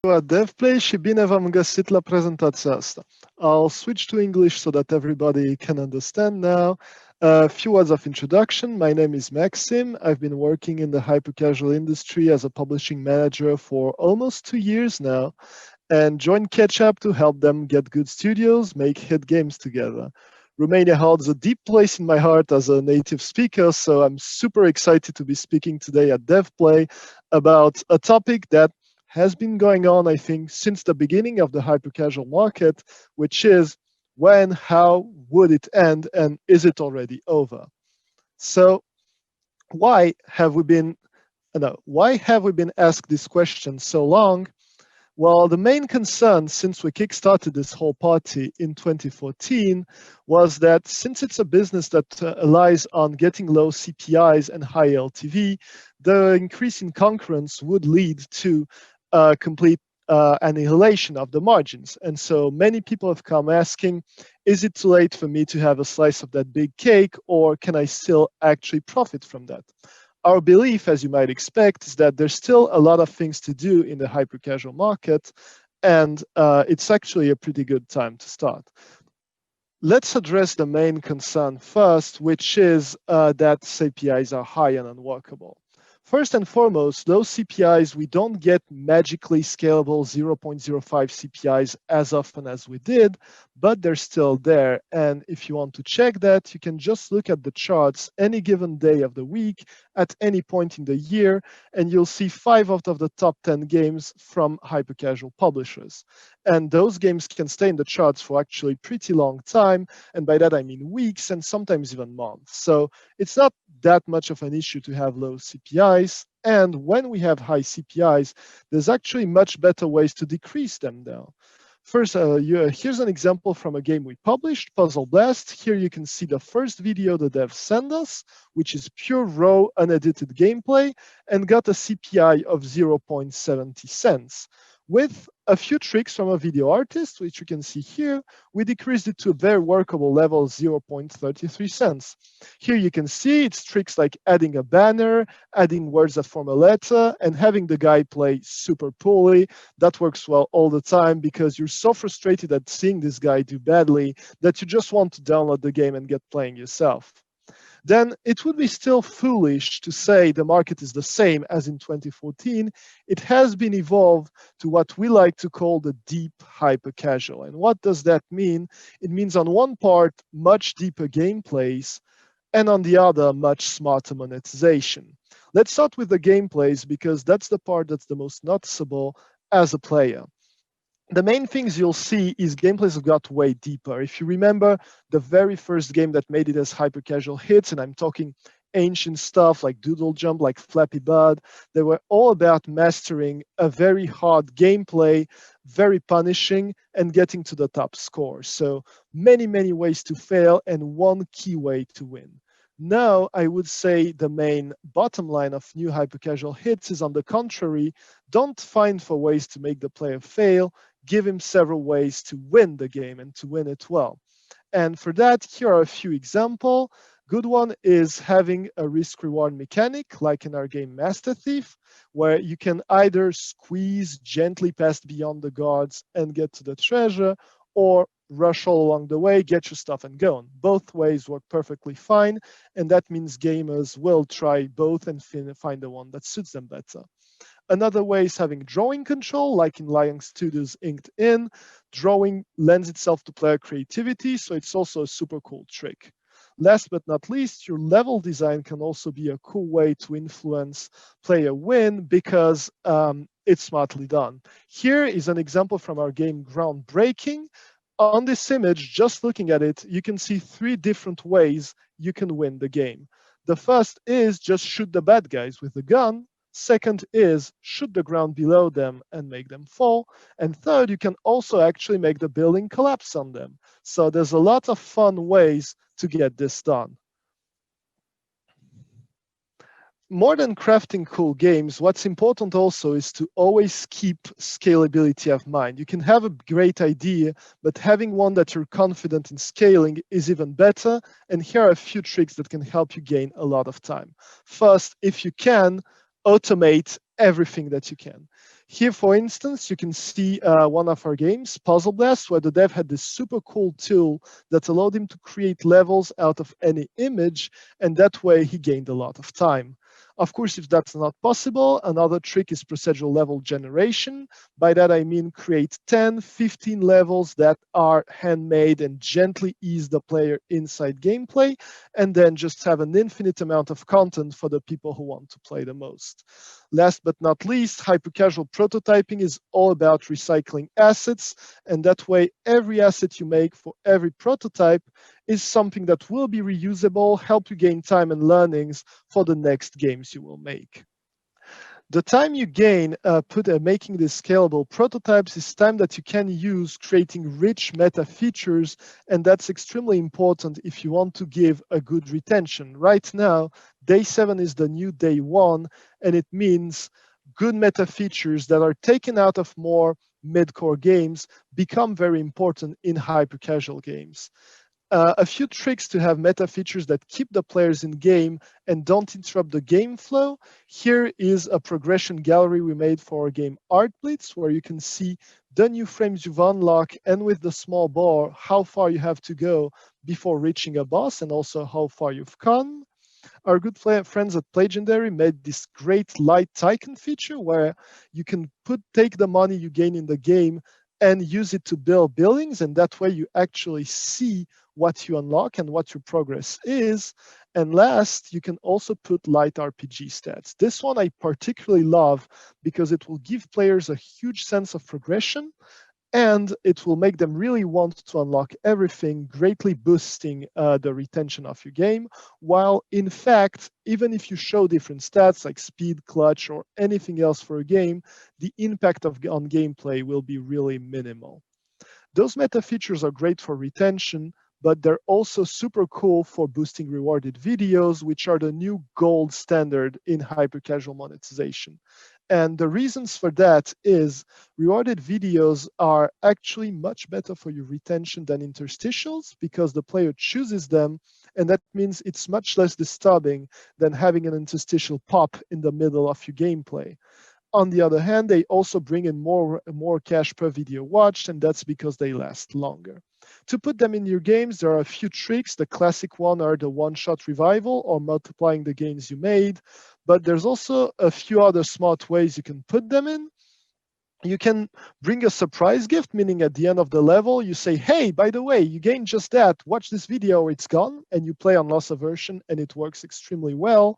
Dev.Play Shibine wam găsit la prezentația asta. I'll switch to English so that everybody can understand now. A few words of introduction. My name is Maxime. I've been working in the hypercasual industry as a publishing manager for almost 2 years now and joined Ketchapp to help them get good studios, make hit games together. Romania holds a deep place in my heart as a native speaker, so I'm super excited to be speaking today at Dev.Play about a topic that has been going on, I think, since the beginning of the hypercasual market, which is when, how would it end, and is it already over? So why have we been asked this question so long? Well, the main concern since we kickstarted this whole party in 2014 was that since it's a business that relies on getting low CPIs and high LTV, the increase in concurrence would lead to complete annihilation of the margins. And so many people have come asking, is it too late for me to have a slice of that big cake, or can I still actually profit from that? Our belief, as you might expect, is that there's still a lot of things to do in the hyper-casual market, and it's actually a pretty good time to start. Let's address the main concern first, which is that CPIs are high and unworkable. First and foremost, those CPIs, we don't get magically scalable 0.05 CPIs as often as we did, but they're still there. And if you want to check that, you can just look at the charts any given day of the week at any point in the year, and you'll see 5 out of the top 10 games from hypercasual publishers. And those games can stay in the charts for actually pretty long time. And by that, I mean weeks and sometimes even months. So it's not that much of an issue to have low CPIs. And when we have high CPIs, there's actually much better ways to decrease them now. First, here's an example from a game we published, Puzzle Blast. Here you can see the first video the devs sent us, which is pure raw, unedited gameplay, and got a CPI of 0.70 cents. With a few tricks from a video artist, which you can see here, we decreased it to a very workable level, 0.33 cents. Here you can see it's tricks like adding a banner, adding words that form a letter, and having the guy play super poorly. That works well all the time because you're so frustrated at seeing this guy do badly that you just want to download the game and get playing yourself. Then it would be still foolish to say the market is the same as in 2014. It has been evolved to what we like to call the deep hyper-casual. And what does that mean? It means on one part, much deeper gameplays, and on the other, much smarter monetization. Let's start with the gameplays because that's the part that's the most noticeable as a player. The main things you'll see is gameplays have got way deeper. If you remember the very first game that made it as hyper-casual hits, and I'm talking ancient stuff like Doodle Jump, like Flappy Bird, they were all about mastering a very hard gameplay, very punishing, and getting to the top score. So many, many ways to fail and one key way to win. Now, I would say the main bottom line of new hyper-casual hits is, on the contrary, don't find for ways to make the player fail, give him several ways to win the game and to win it well. And for that, here are a few examples. Good one is having a risk-reward mechanic, like in our game Master Thief, where you can either squeeze gently past beyond the guards and get to the treasure, or rush all along the way, get your stuff and go on. Both ways work perfectly fine, and that means gamers will try both and find the one that suits them better. Another way is having drawing control, like in Lion Studios' Inked In. Drawing lends itself to player creativity, so it's also a super cool trick. Last but not least, your level design can also be a cool way to influence player win because it's smartly done. Here is an example from our game Groundbreaking. On this image, just looking at it, you can see 3 different ways you can win the game. The first is just shoot the bad guys with a gun. Second is shoot the ground below them and make them fall. And third, you can also actually make the building collapse on them. So there's a lot of fun ways to get this done. More than crafting cool games, what's important also is to always keep scalability of mind. You can have a great idea, but having one that you're confident in scaling is even better. And here are a few tricks that can help you gain a lot of time. First, if you can, automate everything that you can. Here, for instance, you can see one of our games, Puzzle Blast, where the dev had this super cool tool that allowed him to create levels out of any image, and that way he gained a lot of time. Of course, if that's not possible, another trick is procedural level generation. By that I mean create 10, 15 levels that are handmade and gently ease the player inside gameplay, and then just have an infinite amount of content for the people who want to play the most. Last but not least, hypercasual prototyping is all about recycling assets, and that way every asset you make for every prototype is something that will be reusable, help you gain time and learnings for the next games you will make. The time you gain making these scalable prototypes is time that you can use creating rich meta features, and that's extremely important if you want to give a good retention. Right now, day 7 is the new day 1, and it means good meta features that are taken out of more mid-core games become very important in hyper-casual games. A few tricks to have meta features that keep the players in game and don't interrupt the game flow. Here is a progression gallery we made for our game Art Blitz, where you can see the new frames you've unlocked and with the small bar, how far you have to go before reaching a boss and also how far you've come. Our good friends at Legendary made this great light tycoon feature where you can take the money you gain in the game and use it to build buildings, and that way you actually see what you unlock and what your progress is. And last, you can also put light RPG stats. This one I particularly love because it will give players a huge sense of progression, and it will make them really want to unlock everything, greatly boosting the retention of your game. While in fact, even if you show different stats like speed, clutch, or anything else for a game, the impact on gameplay will be really minimal. Those meta features are great for retention, but they're also super cool for boosting rewarded videos, which are the new gold standard in hyper-casual monetization. And the reasons for that is rewarded videos are actually much better for your retention than interstitials because the player chooses them, and that means it's much less disturbing than having an interstitial pop in the middle of your gameplay. On the other hand, they also bring in more cash per video watched, and that's because they last longer. To put them in your games, there are a few tricks. The classic one are the one-shot revival or multiplying the gains you made, but there's also a few other smart ways you can put them in. You can bring a surprise gift, meaning at the end of the level, you say, hey, by the way, you gained just that, watch this video, it's gone, and you play on loss aversion, and it works extremely well.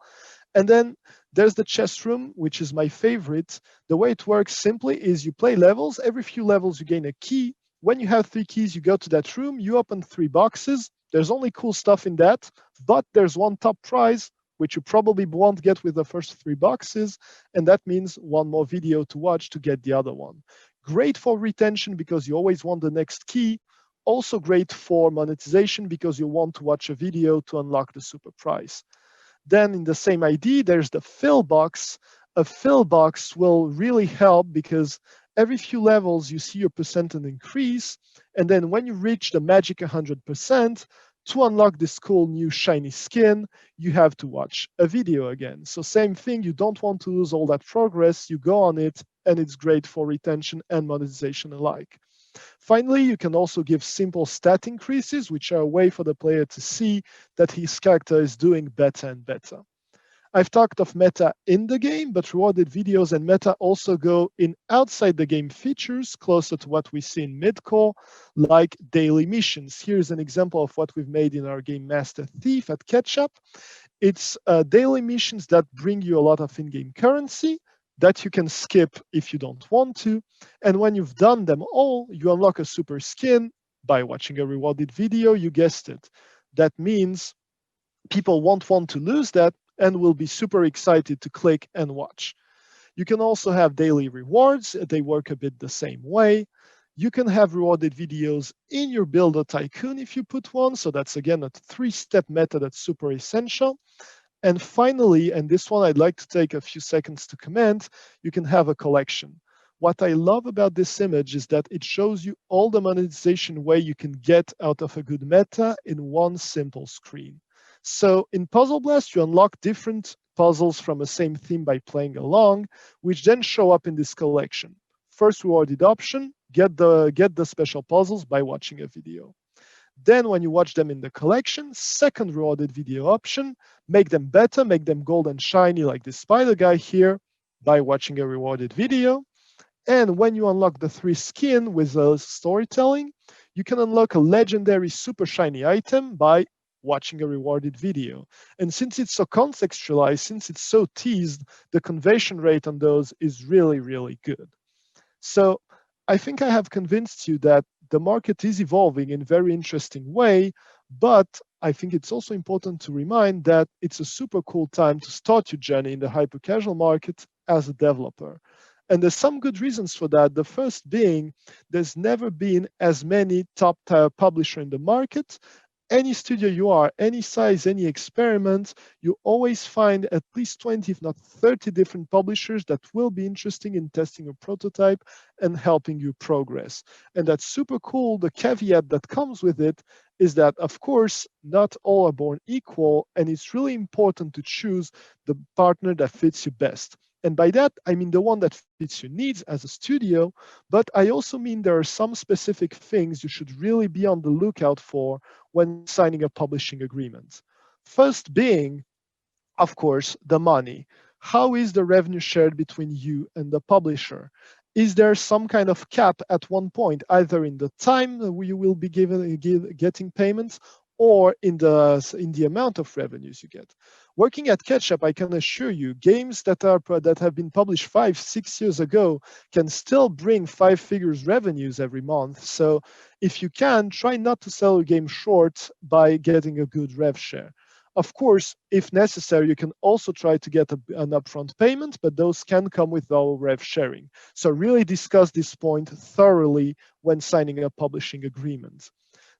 And then there's the chess room, which is my favorite. The way it works simply is you play levels. Every few levels, you gain a key. When you have 3 keys, you go to that room, you open 3 boxes. There's only cool stuff in that, but there's one top prize, which you probably won't get with the first 3 boxes, and that means one more video to watch to get the other one. Great for retention because you always want the next key. Also great for monetization because you want to watch a video to unlock the super prize. Then in the same ID, there's the fill box. A fill box will really help because every few levels you see your percentage increase, and then when you reach the magic 100%, to unlock this cool new shiny skin, you have to watch a video again. So same thing, you don't want to lose all that progress, you go on it, and it's great for retention and monetization alike. Finally, you can also give simple stat increases, which are a way for the player to see that his character is doing better and better. I've talked of meta in the game, but rewarded videos and meta also go in outside the game features closer to what we see in mid-core, like daily missions. Here's an example of what we've made in our game Master Thief at Ketchapp. It's daily missions that bring you a lot of in-game currency that you can skip if you don't want to. And when you've done them all, you unlock a super skin by watching a rewarded video, you guessed it. That means people won't want to lose that and will be super excited to click and watch. You can also have daily rewards. They work a bit the same way. You can have rewarded videos in your Builder Tycoon if you put one. So that's, again, a 3-step method that's super essential. And finally, and this one I'd like to take a few seconds to comment, you can have a collection. What I love about this image is that it shows you all the monetization way you can get out of a good meta in one simple screen. So in Puzzle Blast, you unlock different puzzles from the same theme by playing along, which then show up in this collection. First rewarded option, get the special puzzles by watching a video. Then when you watch them in the collection, second rewarded video option, make them better, make them gold and shiny like this spider guy here by watching a rewarded video. And when you unlock the 3 skin with storytelling, you can unlock a legendary super shiny item by watching a rewarded video. And since it's so contextualized, since it's so teased, the conversion rate on those is really, really good. So I think I have convinced you that the market is evolving in a very interesting way, but I think it's also important to remind that it's a super cool time to start your journey in the hyper-casual market as a developer. And there's some good reasons for that. The first being, there's never been as many top-tier publishers in the market. Any studio you are, any size, any experiment, you always find at least 20, if not 30 different publishers that will be interested in testing a prototype and helping you progress. And that's super cool. The caveat that comes with it is that, of course, not all are born equal, and it's really important to choose the partner that fits you best. And by that, I mean the one that fits your needs as a studio, but I also mean there are some specific things you should really be on the lookout for when signing a publishing agreement. First being, of course, the money. How is the revenue shared between you and the publisher? Is there some kind of cap at one point, either in the time you will be getting payments or in the amount of revenues you get? Working at Ketchapp, I can assure you, games that have been published 5-6 years ago can still bring 5 figures revenues every month. So if you can, try not to sell a game short by getting a good rev share. Of course, if necessary, you can also try to get an upfront payment, but those can come with our rev sharing. So really discuss this point thoroughly when signing a publishing agreement.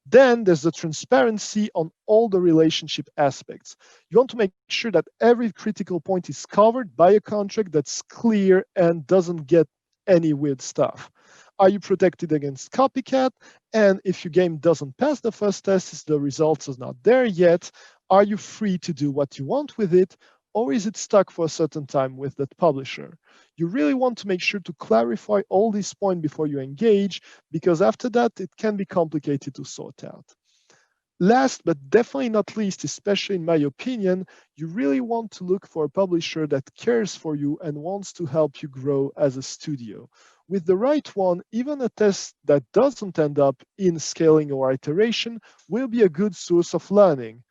Then there's the transparency on all the relationship aspects. You want to make sure that every critical point is covered by a contract that's clear and doesn't get any weird stuff. Are you protected against copycat? And if your game doesn't pass the first test, if the results are not there yet, are you free to do what you want with it? Or is it stuck for a certain time with that publisher? You really want to make sure to clarify all these points before you engage, because after that, it can be complicated to sort out. Last, but definitely not least, especially in my opinion, you really want to look for a publisher that cares for you and wants to help you grow as a studio. With the right one, even a test that doesn't end up in scaling or iteration will be a good source of learning.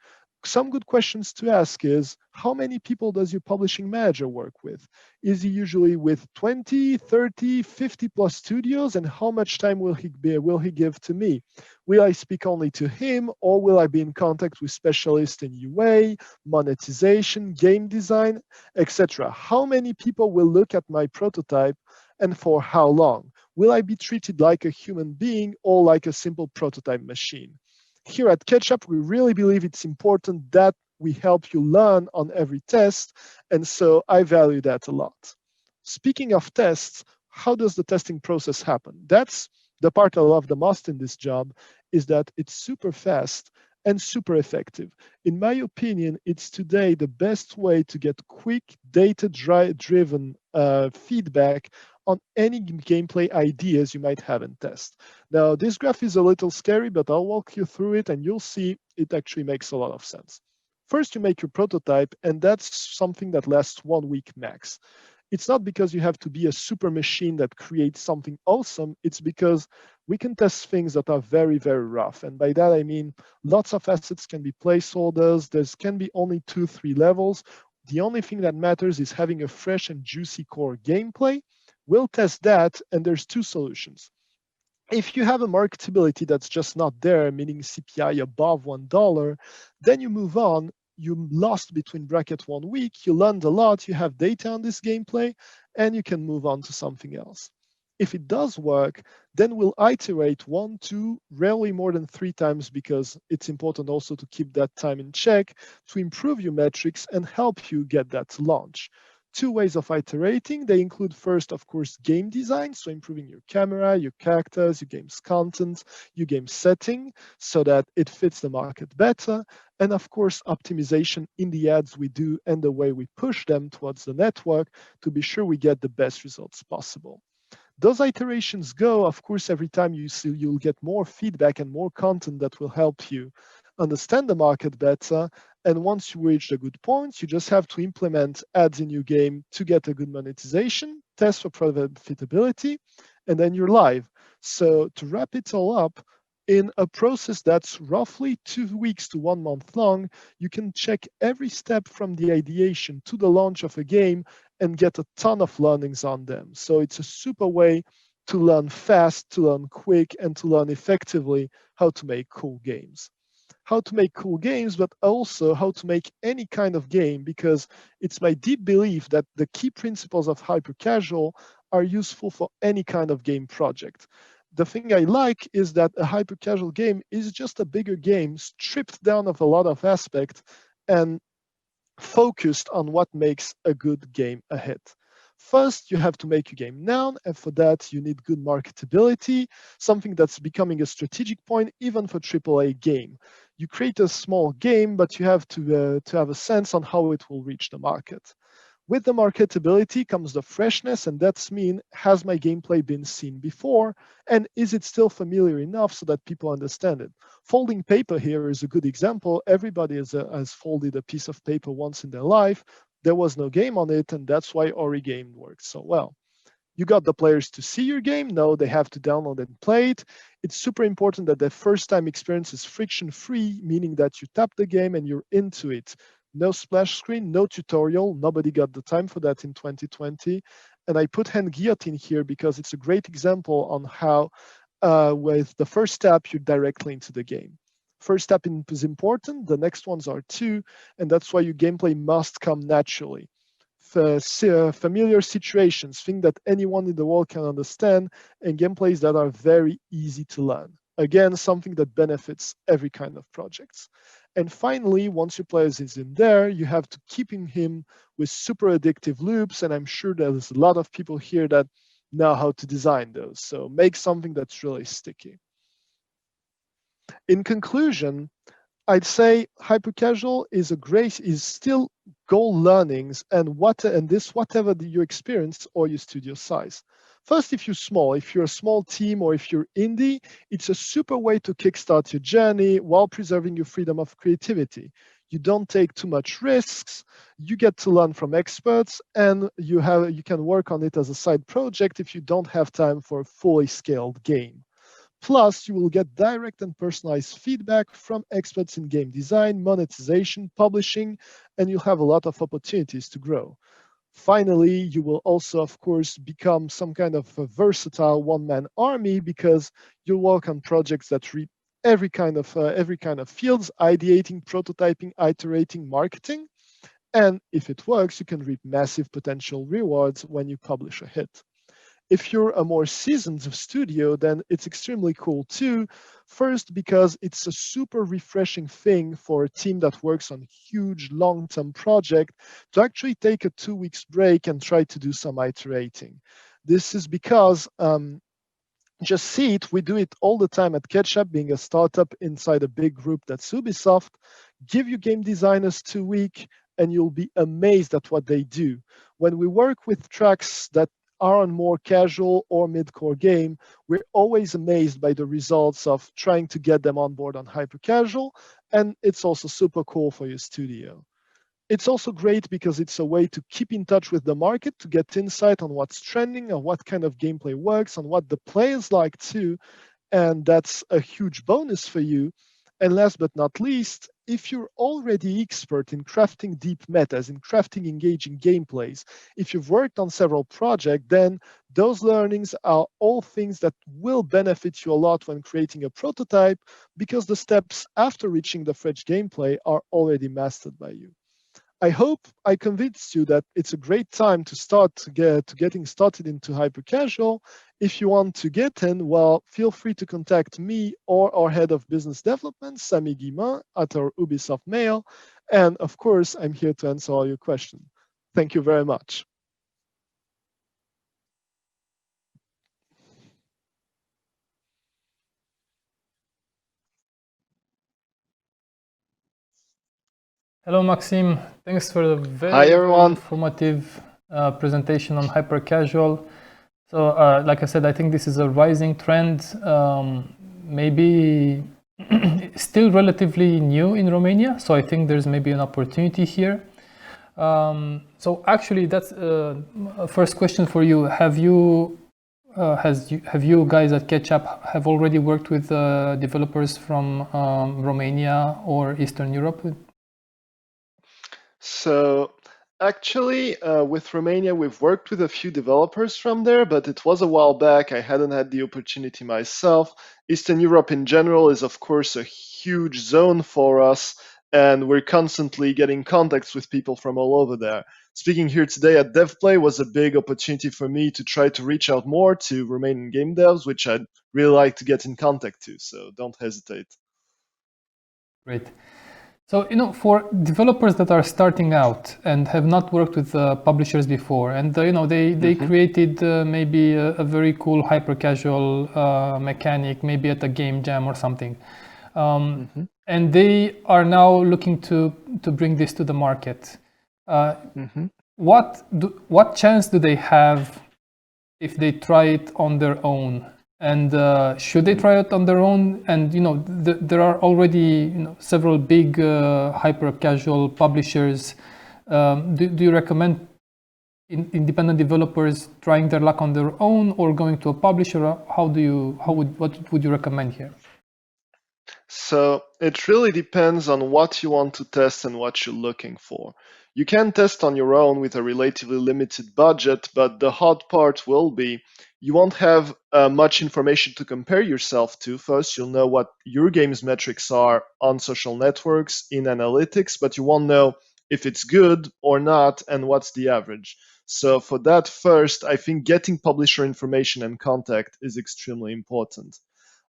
Some good questions to ask is, how many people does your publishing manager work with? Is he usually with 20, 30, 50 plus studios? And how much time will he give to me? Will I speak only to him, or will I be in contact with specialists in UA, monetization, game design, etc.? How many people will look at my prototype, and for how long? Will I be treated like a human being or like a simple prototype machine? Here at Ketchapp, we really believe it's important that we help you learn on every test, and so I value that a lot. Speaking of tests, how does the testing process happen? That's the part I love the most in this job, is that it's super fast and super effective. In my opinion, it's today the best way to get quick, data-driven feedback on any gameplay ideas you might have in test. Now, this graph is a little scary, but I'll walk you through it and you'll see it actually makes a lot of sense. First, you make your prototype, and that's something that lasts 1 week max. It's not because you have to be a super machine that creates something awesome. It's because we can test things that are very, very rough. And by that, I mean lots of assets can be placeholders. There can be only 2-3 levels. The only thing that matters is having a fresh and juicy core gameplay. We'll test that, and there's 2 solutions. If you have a marketability that's just not there, meaning CPI above $1, then you move on. You lost between bracket 1 week, you learned a lot, you have data on this gameplay, and you can move on to something else. If it does work, then we'll iterate 1, 2, rarely more than 3 times, because it's important also to keep that time in check to improve your metrics and help you get that to launch. 2 ways of iterating. They include first, of course, game design, so improving your camera, your characters, your game's content, your game setting, so that it fits the market better. And of course, optimization in the ads we do and the way we push them towards the network to be sure we get the best results possible. Those iterations go, of course, every time you see, you'll get more feedback and more content that will help you understand the market better. And once you reach a good point, you just have to implement ads in your game to get a good monetization, test for profitability, and then you're live. So to wrap it all up, in a process that's roughly 2 weeks to 1 month long, you can check every step from the ideation to the launch of a game and get a ton of learnings on them. So it's a super way to learn fast, to learn quick, and to learn effectively how to make cool games. How to make cool games, but also how to make any kind of game, because it's my deep belief that the key principles of hypercasual are useful for any kind of game project. The thing I like is that a hypercasual game is just a bigger game, stripped down of a lot of aspects and focused on what makes a good game a hit. First, you have to make your game known, and for that, you need good marketability, something that's becoming a strategic point even for AAA game. You create a small game, but you have to have a sense on how it will reach the market. With the marketability comes the freshness, and that's mean, has my gameplay been seen before, and is it still familiar enough so that people understand it? Folding paper here is a good example. Everybody has folded a piece of paper once in their life. There was no game on it, and that's why Origame works so well. You got the players to see your game. No, they have to download and play it. It's super important that the first time experience is friction-free, meaning that you tap the game and you're into it. No splash screen, no tutorial. Nobody got the time for that in 2020. And I put hand guillotine here because it's a great example on how with the first step, you're directly into the game. First step is important. The next ones are too. And that's why your gameplay must come naturally. Familiar situations, things that anyone in the world can understand, and gameplays that are very easy to learn. Again, something that benefits every kind of projects. And finally, once your player is in there, you have to keep him with super addictive loops. And I'm sure there's a lot of people here that know how to design those. So make something that's really sticky. In conclusion, I'd say hypercasual is still goal learnings and whatever you experience or your studio size. First, if you're a small team or if you're indie, it's a super way to kickstart your journey while preserving your freedom of creativity. You don't take too much risks, you get to learn from experts, and you can work on it as a side project if you don't have time for a fully scaled game. Plus, you will get direct and personalized feedback from experts in game design, monetization, publishing, and you'll have a lot of opportunities to grow. Finally, you will also, of course, become some kind of a versatile one-man army because you'll work on projects that reach every kind of fields, ideating, prototyping, iterating, marketing. And if it works, you can reap massive potential rewards when you publish a hit. If you're a more seasoned studio, then it's extremely cool too. First, because it's a super refreshing thing for a team that works on huge long-term project to actually take a 2 weeks break and try to do some iterating. This is because just see it, we do it all the time at Ketchapp, being a startup inside a big group that's Ubisoft. Give your game designers 2 weeks and you'll be amazed at what they do. When we work with tracks that are on more casual or mid-core game, we're always amazed by the results of trying to get them on board on hyper-casual, and it's also super cool for your studio. It's also great because it's a way to keep in touch with the market, to get insight on what's trending, on what kind of gameplay works, on what the players like too, and that's a huge bonus for you. And last but not least, if you're already expert in crafting deep metas, in crafting engaging gameplays, if you've worked on several projects, then those learnings are all things that will benefit you a lot when creating a prototype because the steps after reaching the fresh gameplay are already mastered by you. I hope I convinced you that it's a great time to getting started into hypercasual. If you want to get in, well, feel free to contact me or our head of business development, Samy Guillemin, at our Ubisoft mail. And of course, I'm here to answer all your questions. Thank you very much. Hello, Maxime. Thanks for the Hi, very everyone. informative presentation on hypercasual. So, like I said, I think this is a rising trend, maybe still relatively new in Romania. So I think there's maybe an opportunity here. So actually, that's a first question for you. Have you guys at Ketchapp have already worked with developers from Romania or Eastern Europe? So actually, with Romania, we've worked with a few developers from there, but it was a while back. I hadn't had the opportunity myself. Eastern Europe in general is, of course, a huge zone for us, and we're constantly getting contacts with people from all over there. Speaking here today at Dev.Play was a big opportunity for me to try to reach out more to Romanian game devs, which I'd really like to get in contact to, so don't hesitate. Great. So, for developers that are starting out and have not worked with publishers before, and they created maybe a very cool hyper-casual mechanic, maybe at a game jam or something, and they are now looking to bring this to the market. What chance do they have if they try it on their own? And should they try it on their own? And there are already several big hyper-casual publishers. Do you recommend independent developers trying their luck on their own or going to a publisher? What would you recommend here? So it really depends on what you want to test and what you're looking for. You can test on your own with a relatively limited budget, but the hard part will be you won't have much information to compare yourself to. First, you'll know what your game's metrics are on social networks, in analytics, but you won't know if it's good or not and what's the average. So for that, first, I think getting publisher information and contact is extremely important.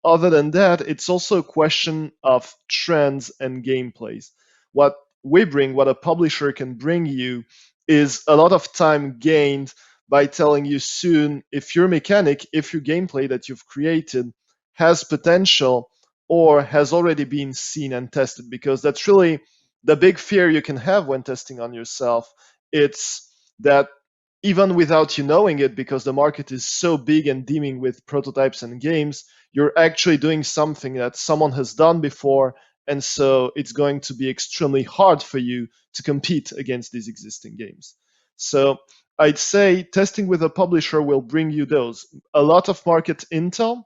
Other than that, it's also a question of trends and gameplays. What what a publisher can bring you is a lot of time gained by telling you soon if your mechanic, if your gameplay that you've created has potential or has already been seen and tested, because that's really the big fear you can have when testing on yourself. It's that even without you knowing it, because the market is so big and teeming with prototypes and games, you're actually doing something that someone has done before, and so it's going to be extremely hard for you to compete against these existing games. So I'd say testing with a publisher will bring you those. A lot of market intel.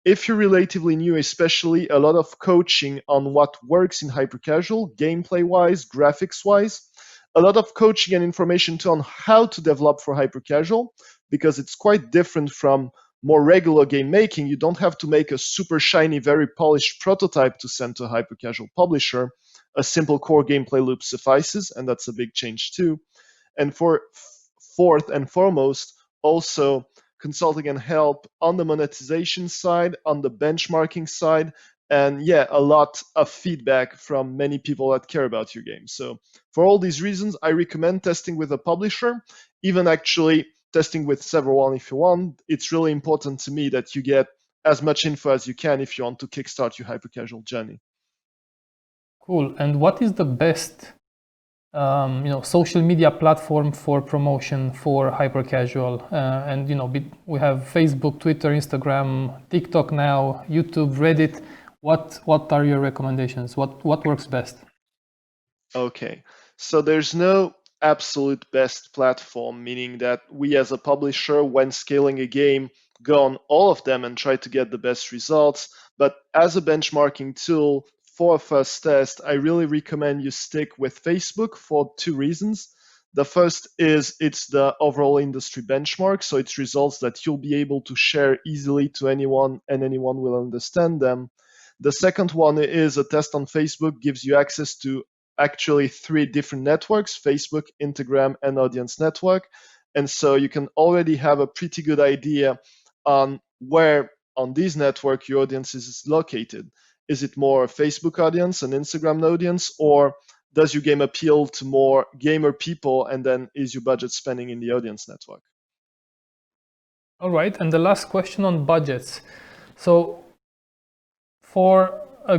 If you're relatively new, especially a lot of coaching on what works in hypercasual, gameplay-wise, graphics-wise, a lot of coaching and information too on how to develop for hypercasual, because it's quite different from more regular game making. You don't have to make a super shiny, very polished prototype to send to a hypercasual publisher. A simple core gameplay loop suffices, and that's a big change too. And for fourth and foremost, also consulting and help on the monetization side, on the benchmarking side, and yeah, a lot of feedback from many people that care about your game. So for all these reasons, I recommend testing with a publisher, even actually testing with several one if you want. It's really important to me that you get as much info as you can if you want to kickstart your hypercasual journey. Cool. And what is the best social media platform for promotion for hypercasual? And we have Facebook, Twitter, Instagram, TikTok now, YouTube, Reddit. What are your recommendations? What works best? Okay, so there's no absolute best platform, meaning that we as a publisher, when scaling a game, go on all of them and try to get the best results. But as a benchmarking tool for a first test, I really recommend you stick with Facebook for two reasons. The first is it's the overall industry benchmark, so it's results that you'll be able to share easily to anyone and anyone will understand them. The second one is a test on Facebook gives you access to actually three different networks: Facebook, Instagram, and Audience Network. And so you can already have a pretty good idea on where on these network your audience is located. Is it more a Facebook audience, an Instagram audience, or does your game appeal to more gamer people, and then is your budget spending in the audience network? All right, and the last question on budgets. So for a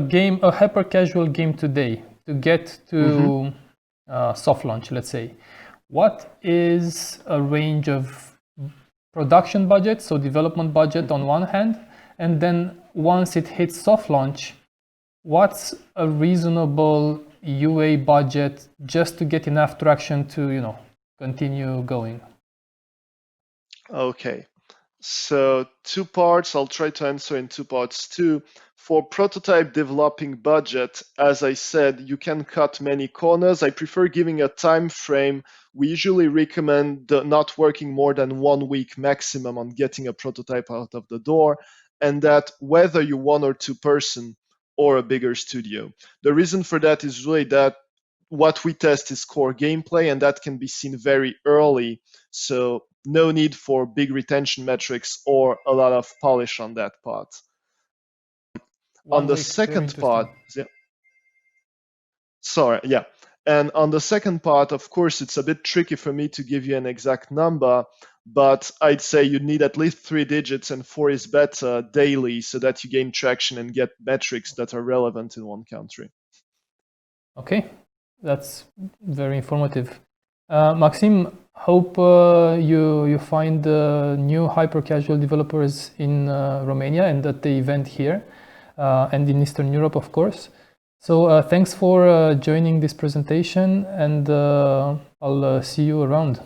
hyper casual game today, to get to soft launch, let's say, what is a range of production budget, so development budget on one hand, and then once it hits soft launch, what's a reasonable UA budget just to get enough traction to, continue going? Okay, so 2 parts. I'll try to answer in 2 parts too. For prototype developing budget, as I said, you can cut many corners. I prefer giving a time frame. We usually recommend not working more than 1 week maximum on getting a prototype out of the door, and that whether you're 1 or 2 person or a bigger studio. The reason for that is really that what we test is core gameplay, and that can be seen very early. So no need for big retention metrics or a lot of polish on that part. On the second part, and on the second part, of course, it's a bit tricky for me to give you an exact number, but I'd say you need at least 3 digits, and 4 is better daily, so that you gain traction and get metrics that are relevant in one country. Okay, that's very informative. Maxime, hope you find new hyper-casual developers in Romania and at the event here and in Eastern Europe, of course. So thanks for joining this presentation, and I'll see you around.